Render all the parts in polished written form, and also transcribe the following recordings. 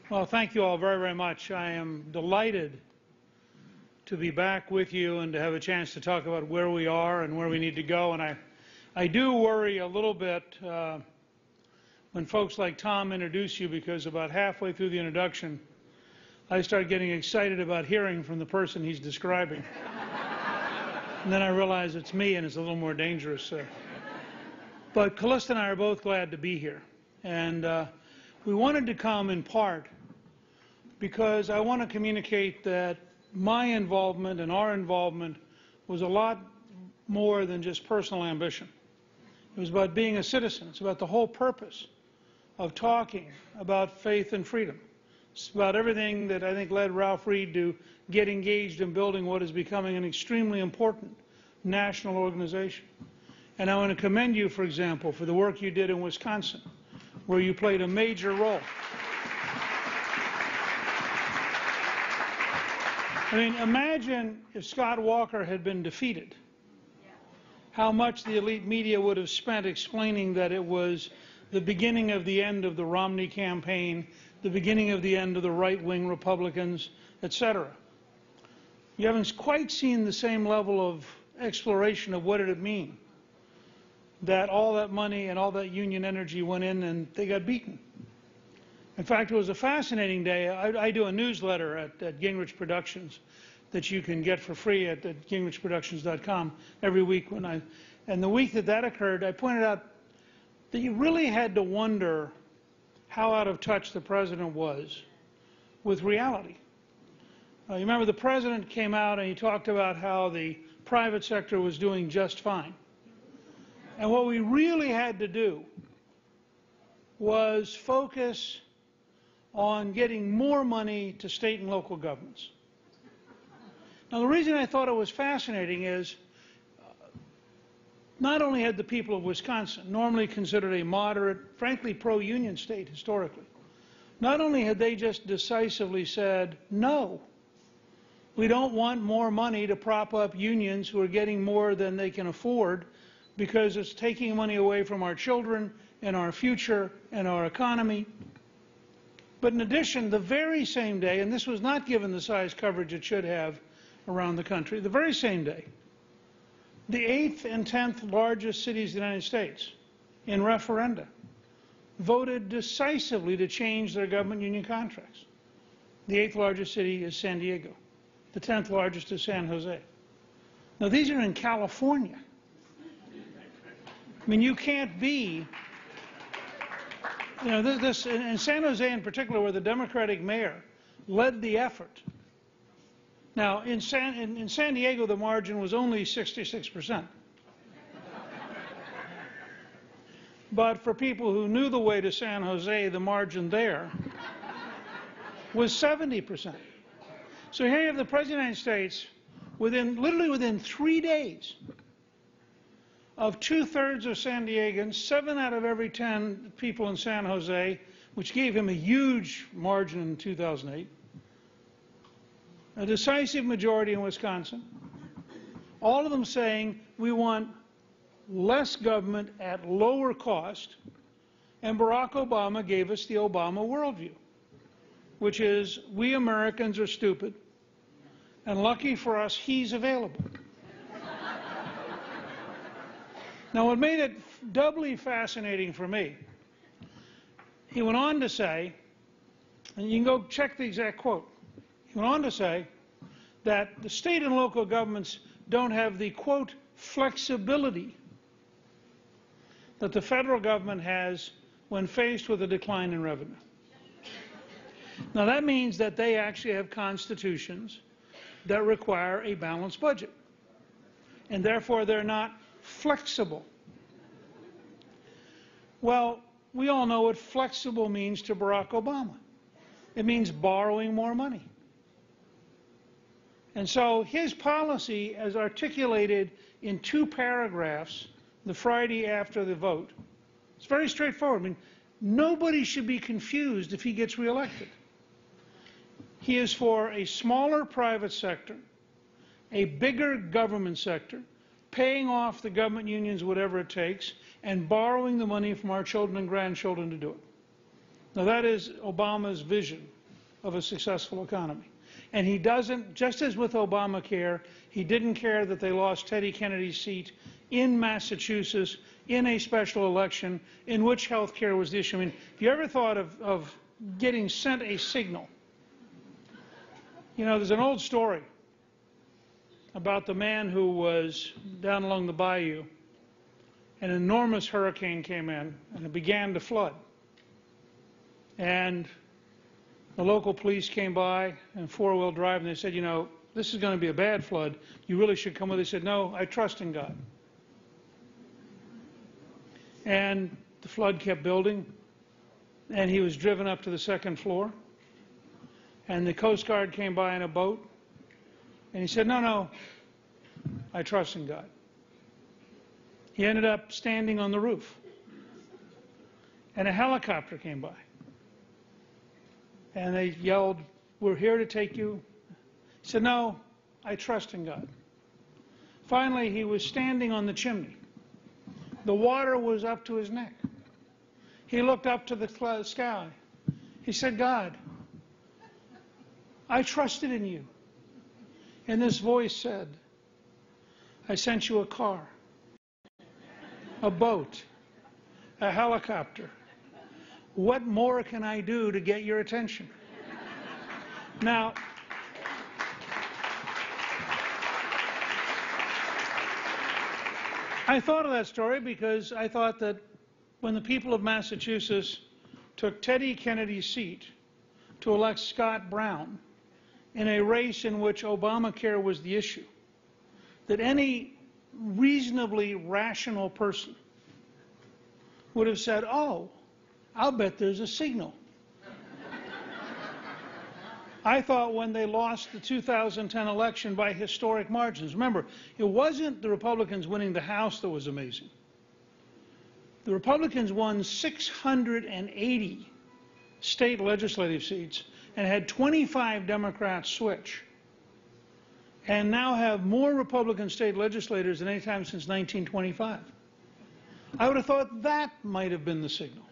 Well, thank you all very, very much. I am delighted to be back with you and to have a chance to talk about where we are and where we need to go. And I do worry a little bit when folks like Tom introduce you, because about halfway through the introduction, I start getting excited about hearing from the person he's describing. And then I realize it's me, and it's a little more dangerous. But Callista and I are both glad to be here. And we wanted to come in part because I want to communicate that my involvement and our involvement was a lot more than just personal ambition. It was about being a citizen. It's about the whole purpose of talking about faith and freedom. It's about everything that I think led Ralph Reed to get engaged in building what is becoming an extremely important national organization. And I want to commend you, for example, for the work you did in Wisconsin, where you played a major role. I mean, imagine if Scott Walker had been defeated, how much the elite media would have spent explaining that it was the beginning of the end of the Romney campaign, the beginning of the end of the right-wing Republicans, etc. You haven't quite seen the same level of exploration of what did it mean that all that money and all that union energy went in and they got beaten. In fact, it was a fascinating day. I do a newsletter at Gingrich Productions that you can get for free at gingrichproductions.com every week. And the week that occurred, I pointed out that you really had to wonder how out of touch the president was with reality. You remember the president came out and he talked about how the private sector was doing just fine. And what we really had to do was focus on getting more money to state and local governments. Now, the reason I thought it was fascinating is not only had the people of Wisconsin, normally considered a moderate, frankly pro-union state historically, not only had they just decisively said, no, we don't want more money to prop up unions who are getting more than they can afford because it's taking money away from our children and our future and our economy. But in addition, the very same day, and this was not given the size coverage it should have around the country, the very same day, the 8th and 10th largest cities in the United States in referenda voted decisively to change their government union contracts. The 8th largest city is San Diego. The 10th largest is San Jose. Now, these are in California. I mean, you can't be, you know, this in San Jose in particular, where the Democratic mayor led the effort. Now, in San Diego, the margin was only 66%. But for people who knew the way to San Jose, the margin there was 70%. So here you have the President of the United States, literally within 3 days, of 2/3 of San Diegans, 7 out of every 10 people in San Jose, which gave him a huge margin in 2008, a decisive majority in Wisconsin, all of them saying we want less government at lower cost, and Barack Obama gave us the Obama worldview, which is we Americans are stupid, and lucky for us, he's available. Now, what made it doubly fascinating for me, he went on to say, and you can go check the exact quote, he went on to say that the state and local governments don't have the, quote, flexibility that the federal government has when faced with a decline in revenue. Now, that means that they actually have constitutions that require a balanced budget, and therefore they're not flexible. Well, we all know what flexible means to Barack Obama. It means borrowing more money. And so his policy, as articulated in 2 paragraphs the Friday after the vote, it's very straightforward. I mean, nobody should be confused if he gets reelected. He is for a smaller private sector, a bigger government sector, paying off the government unions whatever it takes, and borrowing the money from our children and grandchildren to do it. Now, that is Obama's vision of a successful economy. And he doesn't, just as with Obamacare, he didn't care that they lost Teddy Kennedy's seat in Massachusetts in a special election in which health care was the issue. I mean, have you ever thought of getting sent a signal? You know, there's an old story about the man who was down along the bayou. An enormous hurricane came in and it began to flood. And the local police came by in four-wheel drive and they said, you know, this is going to be a bad flood. You really should come with us. He said, no, I trust in God. And the flood kept building and he was driven up to the second floor. And the Coast Guard came by in a boat and he said, no, no, I trust in God. He ended up standing on the roof. And a helicopter came by. And they yelled, we're here to take you. He said, no, I trust in God. Finally, he was standing on the chimney. The water was up to his neck. He looked up to the sky. He said, God, I trusted in you. And this voice said, I sent you a car, a boat, a helicopter. What more can I do to get your attention? Now, I thought of that story because I thought that when the people of Massachusetts took Teddy Kennedy's seat to elect Scott Brown in a race in which Obamacare was the issue, that any reasonably rational person would have said, oh, I'll bet there's a signal. I thought when they lost the 2010 election by historic margins, remember, it wasn't the Republicans winning the House that was amazing. The Republicans won 680 state legislative seats and had 25 Democrats switch, and now have more Republican state legislators than any time since 1925. I would have thought that might have been the signal.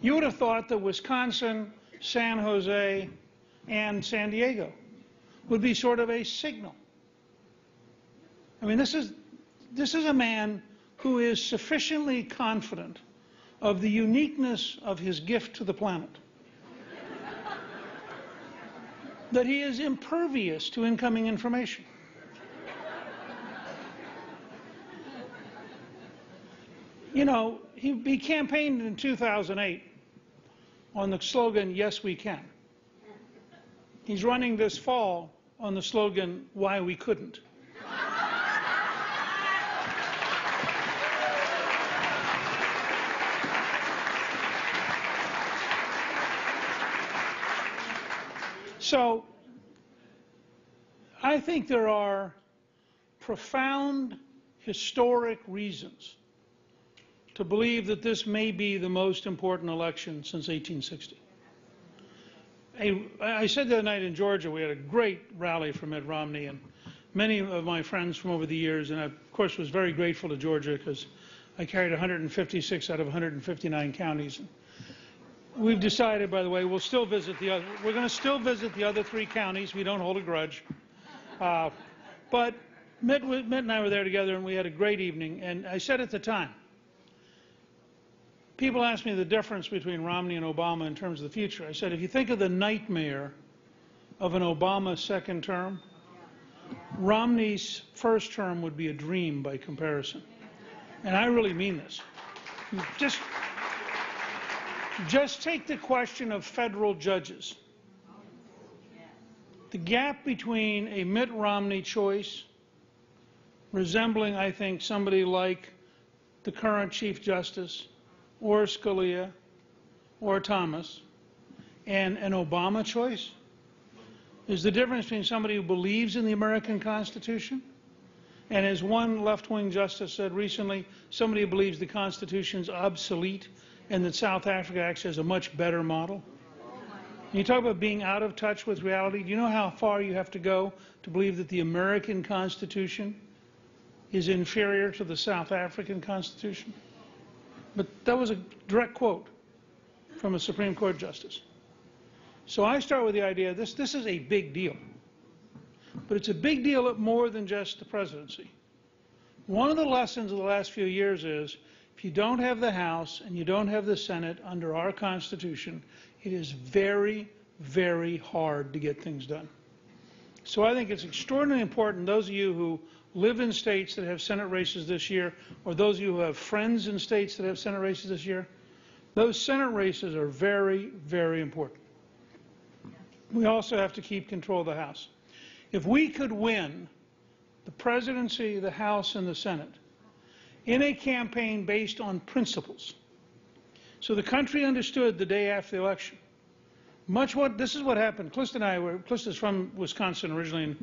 You would have thought that Wisconsin, San Jose, and San Diego would be sort of a signal. I mean, this is a man who is sufficiently confident of the uniqueness of his gift to the planet that he is impervious to incoming information. You know, he campaigned in 2008 on the slogan, yes, we can. He's running this fall on the slogan, why we couldn't. So I think there are profound historic reasons to believe that this may be the most important election since 1860. I said the other night in Georgia, we had a great rally for Mitt Romney, and many of my friends from over the years, and I, of course, was very grateful to Georgia because I carried 156 out of 159 counties. We've decided, by the way, we'll still visit the other. We're going to still visit the other 3 counties. We don't hold a grudge. But Mitt and I were there together, and we had a great evening. And I said at the time, people ask me the difference between Romney and Obama in terms of the future. I said, if you think of the nightmare of an Obama second term, Romney's first term would be a dream by comparison. And I really mean this. Just take the question of federal judges. The gap between a Mitt Romney choice, resembling, I think, somebody like the current Chief Justice, or Scalia, or Thomas, and an Obama choice, is the difference between somebody who believes in the American Constitution, and as one left-wing justice said recently, somebody who believes the Constitution is obsolete and that South Africa actually has a much better model. And you talk about being out of touch with reality. Do you know how far you have to go to believe that the American Constitution is inferior to the South African Constitution? But that was a direct quote from a Supreme Court justice. So I start with the idea this is a big deal. But it's a big deal at more than just the presidency. One of the lessons of the last few years is if you don't have the House and you don't have the Senate under our Constitution, it is very, very hard to get things done. So I think it's extraordinarily important, those of you who live in states that have Senate races this year, or those of you who have friends in states that have Senate races this year, those Senate races are very, very important. We also have to keep control of the House. If we could win the presidency, the House, and the Senate in a campaign based on principles, so the country understood the day after the election, this is what happened. Callista's from Wisconsin originally,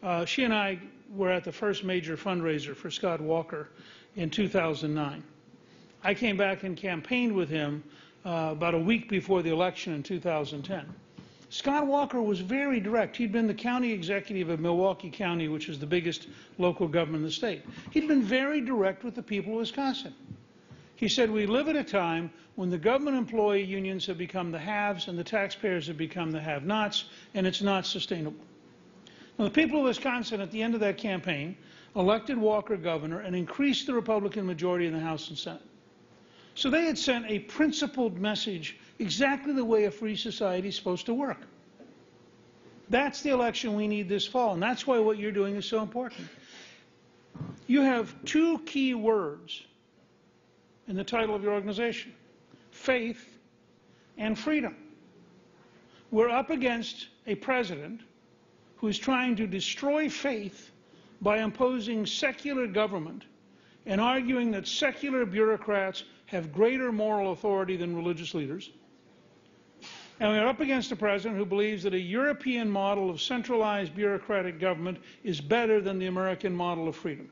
and she and I were at the first major fundraiser for Scott Walker in 2009. I came back and campaigned with him about a week before the election in 2010. Scott Walker was very direct. He'd been the county executive of Milwaukee County, which is the biggest local government in the state. He'd been very direct with the people of Wisconsin. He said, we live at a time when the government employee unions have become the haves and the taxpayers have become the have-nots, and it's not sustainable. Now, the people of Wisconsin at the end of that campaign elected Walker governor and increased the Republican majority in the House and Senate. So they had sent a principled message exactly the way a free society is supposed to work. That's the election we need this fall, and that's why what you're doing is so important. You have two key words in the title of your organization: faith and freedom. We're up against a president who is trying to destroy faith by imposing secular government and arguing that secular bureaucrats have greater moral authority than religious leaders. And we're up against a president who believes that a European model of centralized bureaucratic government is better than the American model of freedom.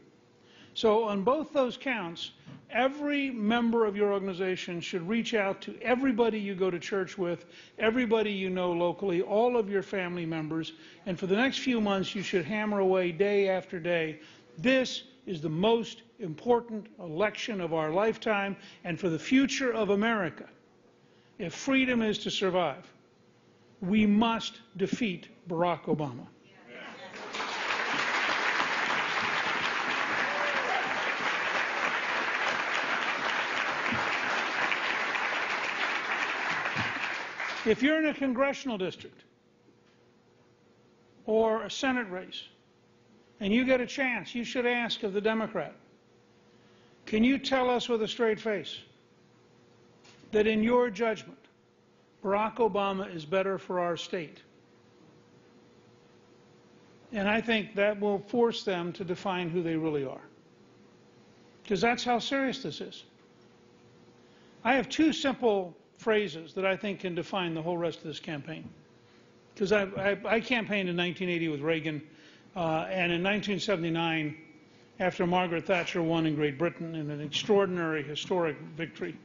So on both those counts, every member of your organization should reach out to everybody you go to church with, everybody you know locally, all of your family members, and for the next few months you should hammer away day after day. This is the most important election of our lifetime, and for the future of America, if freedom is to survive, we must defeat Barack Obama. If you're in a congressional district or a Senate race and you get a chance, you should ask of the Democrat, can you tell us with a straight face that in your judgment, Barack Obama is better for our state? And I think that will force them to define who they really are, because that's how serious this is. I have two simple phrases that I think can define the whole rest of this campaign. Because I campaigned in 1980 with Reagan, and in 1979, after Margaret Thatcher won in Great Britain in an extraordinary, historic victory,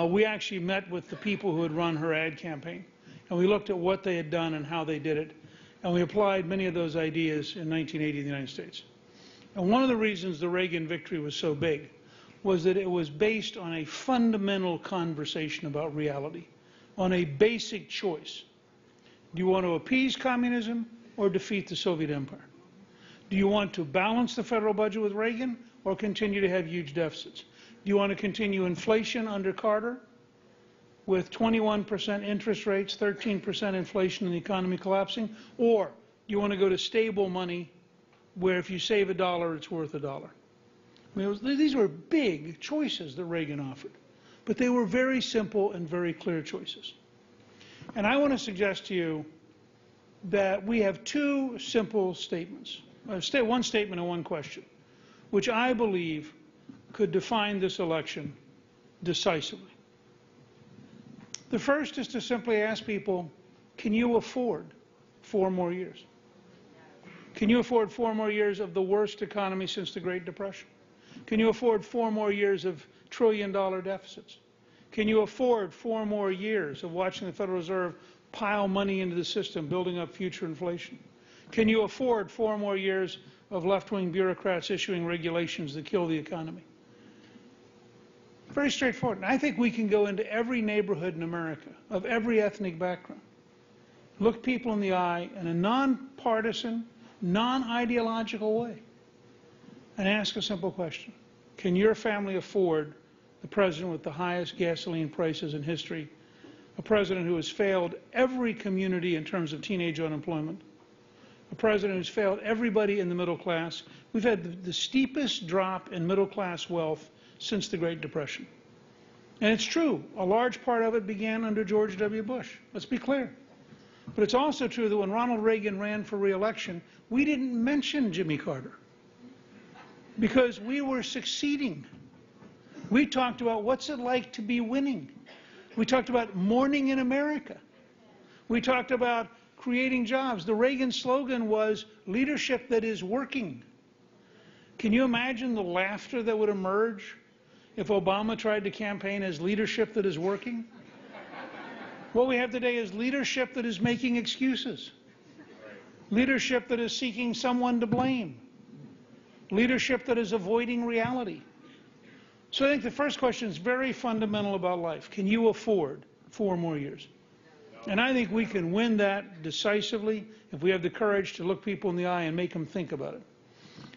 we actually met with the people who had run her ad campaign, and we looked at what they had done and how they did it, and we applied many of those ideas in 1980 in the United States. And one of the reasons the Reagan victory was so big was that it was based on a fundamental conversation about reality, on a basic choice. Do you want to appease communism or defeat the Soviet Empire? Do you want to balance the federal budget with Reagan or continue to have huge deficits? Do you want to continue inflation under Carter with 21% interest rates, 13% inflation and the economy collapsing? Or do you want to go to stable money where if you save $1, it's worth $1? I mean, these were big choices that Reagan offered, but they were very simple and very clear choices. And I want to suggest to you that we have two simple statements, one statement and one question, which I believe could define this election decisively. The first is to simply ask people, can you afford 4 more years? Can you afford 4 more years of the worst economy since the Great Depression? Can you afford 4 more years of trillion-dollar deficits? Can you afford 4 more years of watching the Federal Reserve pile money into the system, building up future inflation? Can you afford 4 more years of left-wing bureaucrats issuing regulations that kill the economy? Very straightforward. And I think we can go into every neighborhood in America, of every ethnic background, look people in the eye in a nonpartisan, non-ideological way, and ask a simple question. Can your family afford the president with the highest gasoline prices in history, a president who has failed every community in terms of teenage unemployment, a president who's failed everybody in the middle class? We've had the steepest drop in middle class wealth since the Great Depression. And it's true, a large part of it began under George W. Bush. Let's be clear. But it's also true that when Ronald Reagan ran for re-election, we didn't mention Jimmy Carter because we were succeeding. We talked about what's it like to be winning. We talked about morning in America. We talked about creating jobs. The Reagan slogan was leadership that is working. Can you imagine the laughter that would emerge if Obama tried to campaign as leadership that is working? What we have today is leadership that is making excuses. Leadership that is seeking someone to blame. Leadership that is avoiding reality. So I think the first question is very fundamental about life. Can you afford 4 more years? And I think we can win that decisively if we have the courage to look people in the eye and make them think about it.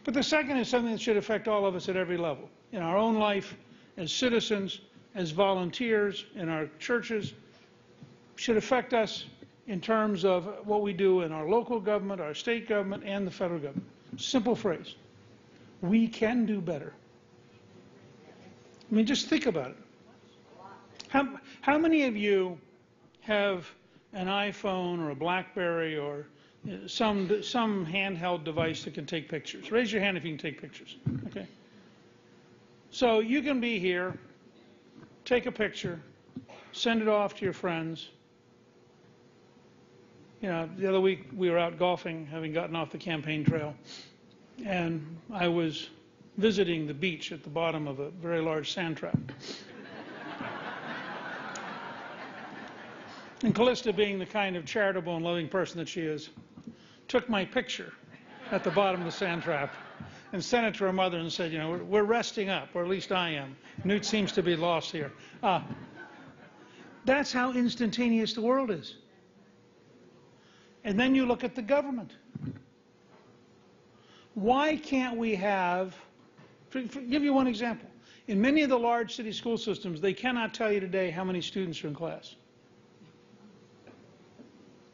But the second is something that should affect all of us at every level. In our own life, as citizens, as volunteers, in our churches, should affect us in terms of what we do in our local government, our state government, and the federal government. Simple phrase. We can do better. I mean, just think about it. How many of you have an iPhone or a BlackBerry or some handheld device that can take pictures? Raise your hand if you can take pictures. Okay. So you can be here, take a picture, send it off to your friends. You know, the other week we were out golfing, having gotten off the campaign trail, and I was visiting the beach at the bottom of a very large sand trap. And Callista, being the kind of charitable and loving person that she is, took my picture at the bottom of the sand trap and sent it to her mother and said, you know, we're resting up, or at least I am. Newt seems to be lost here. That's how instantaneous the world is. And then you look at the government. Why can't we have, give you one example. In many of the large city school systems, they cannot tell you today how many students are in class.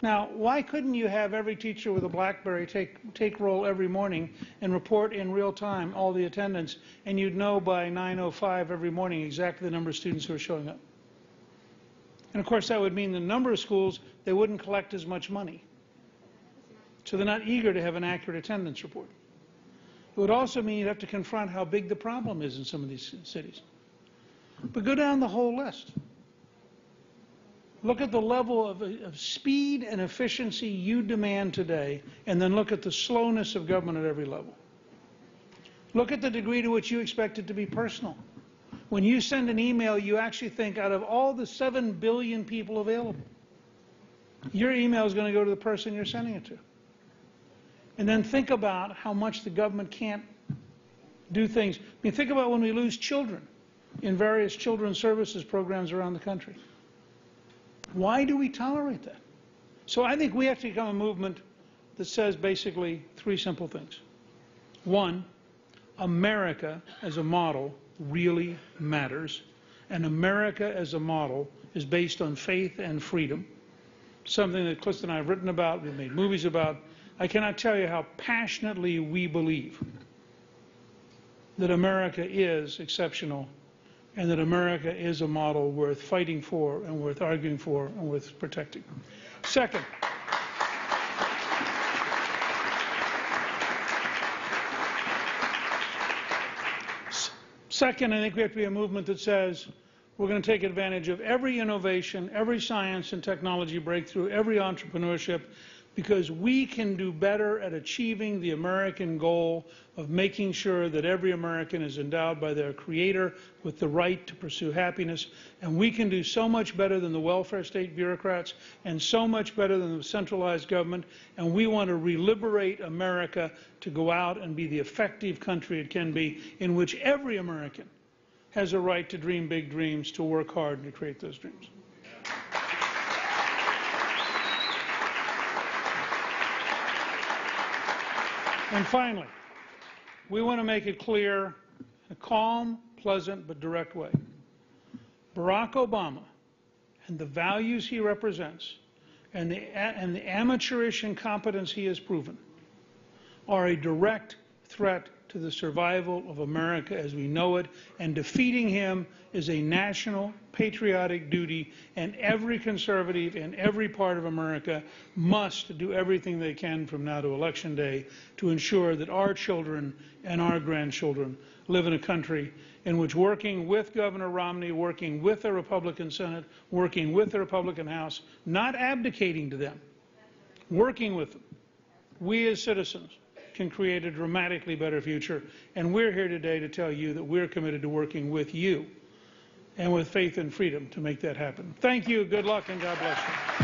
Now, why couldn't you have every teacher with a BlackBerry take roll every morning and report in real time all the attendance, and you'd know by 9:05 every morning exactly the number of students who are showing up? And of course, that would mean the number of schools, they wouldn't collect as much money. So they're not eager to have an accurate attendance report. It would also mean you'd have to confront how big the problem is in some of these cities. But go down the whole list. Look at the level of speed and efficiency you demand today, and then look at the slowness of government at every level. Look at the degree to which you expect it to be personal. When you send an email, you actually think out of all the 7 billion people available, your email is going to go to the person you're sending it to. And then think about how much the government can't do things. I mean, think about when we lose children in various children's services programs around the country. Why do we tolerate that? So I think we have to become a movement that says basically 3 simple things. 1, America as a model really matters, and America as a model is based on faith and freedom, something that Clifton and I have written about, we've made movies about. I cannot tell you how passionately we believe that America is exceptional and that America is a model worth fighting for and worth arguing for and worth protecting. Second, I think we have to be a movement that says we're going to take advantage of every innovation, every science and technology breakthrough, every entrepreneurship, because we can do better at achieving the American goal of making sure that every American is endowed by their Creator with the right to pursue happiness. And we can do so much better than the welfare state bureaucrats and so much better than the centralized government. And we want to reliberate America to go out and be the effective country it can be, in which every American has a right to dream big dreams, to work hard, and to create those dreams. And finally, we want to make it clear, a calm, pleasant, but direct way. Barack Obama and the values he represents and the amateurish incompetence he has proven are a direct threat to the survival of America as we know it, and defeating him is a national patriotic duty, and every conservative in every part of America must do everything they can from now to Election Day to ensure that our children and our grandchildren live in a country in which, working with Governor Romney, working with the Republican Senate, working with the Republican House, not abdicating to them, working with them, we as citizens can create a dramatically better future. And we're here today to tell you that we're committed to working with you and with faith and freedom to make that happen. Thank you, good luck, and God bless you.